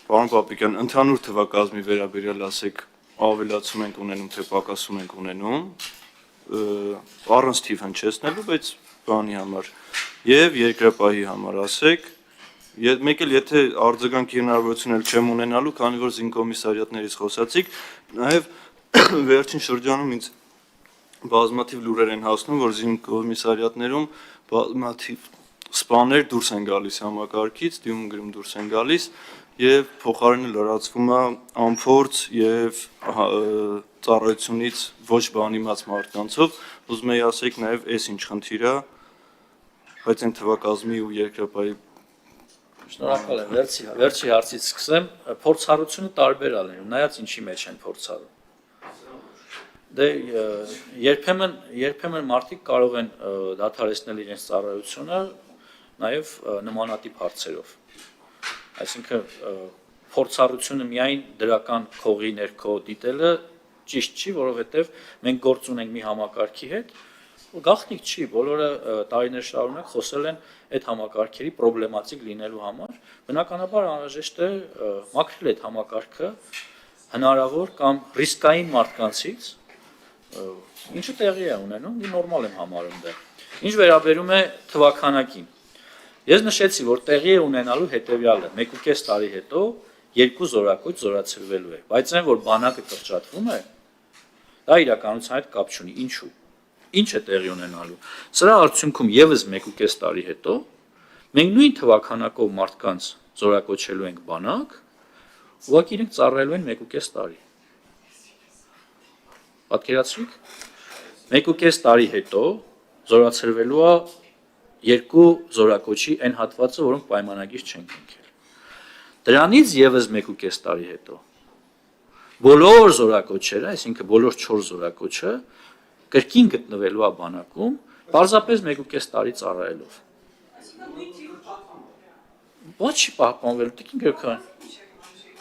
Պարոն Պապիկյան, ընդհանուր թվակազմի վերաբերյալ ասեք, ավելացում ենք ունենում, թե պակասում ենք ունենում, առանց թիվ հնչեցնելու, բայց բանի համար, եւ երկրապահի համար ասեք, մեկ էլ եթե արձագանքի հնարավորություն էլ չեմ ունենալու, քանի որ զինկոմիսարիատներից խոսացիք, նաեւ վերջին շրջանում ինձ բազմաթիվ լուրեր են հասնում, որ զինկոմիսարիատներում բազմաթիվ սպաներ դուրս են գալիս համակարգից, դիմում գրում դուրս են գալիս եւ փոխարենը լրացվում է անփորձ եւ ծառայությունից ոչ բանիմաց մարդկանցով, ուզում եի ասեք նաեւ այս ինչ խնդիր է, բայց այն թվակազմի ու երկրապահի Շնորհակալ եմ, վերջի հարցից սկսեմ, փորձառությունը տարբեր է լինում, նայած ինչի մեջ են փորձառում։ Դե երբեմն մարդիկ կարող են դադարեցնել իրենց ծառայությունը նաև նմանատիպ հարցերով։ Այսինքն փորձառությունը միայն դրական քողի ներքո դիտելը ճիշտ չի, որովհետև մենք գործ ունենք մի համակարգի հետ, գաղտնիք չի, բոլորը տարիներ շարունակ խոսել են այդ համակարգերի պրոբլեմատիկ լինելու համար, բնականաբար անհրաժեշտ է մաքրել այդ համակարգը հնարավոր կամ ռիսկային մարդկանցից, ինչը տեղի է ունենում, դի նորմալ եմ համարում դա։ Ինչ վերաբերում է թվականակին, ես նշեցի, որ տեղի է ունենալու հետևյալը, 1.5 տարի հետո 2 զորակոչ զորացրվելու է, բայց այն, որ բանակը կրճատվում է, դա իրականության հետ կապ չունի, ինչու։ Ինչ է տեղի ունենալու։ Սրա արդյունքում եւս 1.5 տարի հետո մենք նույն թվականակով մարդկանց զորակոչելու ենք բանակ, ուղղակի իրենք ծառայելու են 1.5 տարի։ Պատկերացրիք, 1.5 տարի հետո զորացրվելու է 2 զորակոչի այն հատվածը, որոնք պայմանագիր չեն կնքել։ Դրանից եւս 1.5 տարի հետո բոլոր զորակոչերը, այսինքն բոլոր 4 զորակոչը կրկին գտնվելու է բանակում, պարզապես 1.5 տարի ծառայելով։ Ոչ չի պահպանվելու, տիկին Գրիգորյան։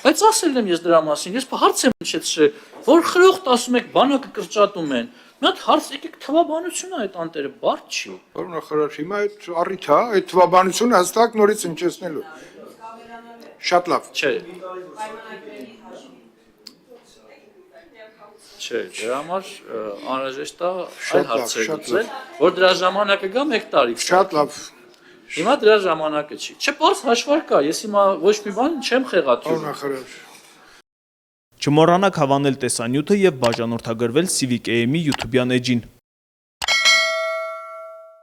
Բայց ասել եմ ես դրա մասին, ես հարց եմ նշեցրել, որ խրոխտ ասում եք բանակը կրճատում են։ Մի հատ հարց եկեք թվաբանությունը այդ անտերը բարդ չի։ Պարոն նախարար, հիմա այդ առիթ է, այդ թվաբանությունը հստակ նորից հնչեցնելու։ Շատ լավ։ Չէ։ Չէ, դրա համար անհրաժեշտ է այլ հարցեր լուծել, որ դրա ժամանակը գա 1 տարի։ Շատ լավ։ Հիմա դրա ժամանակը չի։ Չէ, պարզ հաշվարկ կա, ես հիմա ոչ մի բան չեմ խեղաթյուրում։ Պարոն նախարար։ Չմոռանաք հավանել տեսանյութը եւ բաժանորդագրվել Civic AM-ի YouTube-յան էջին։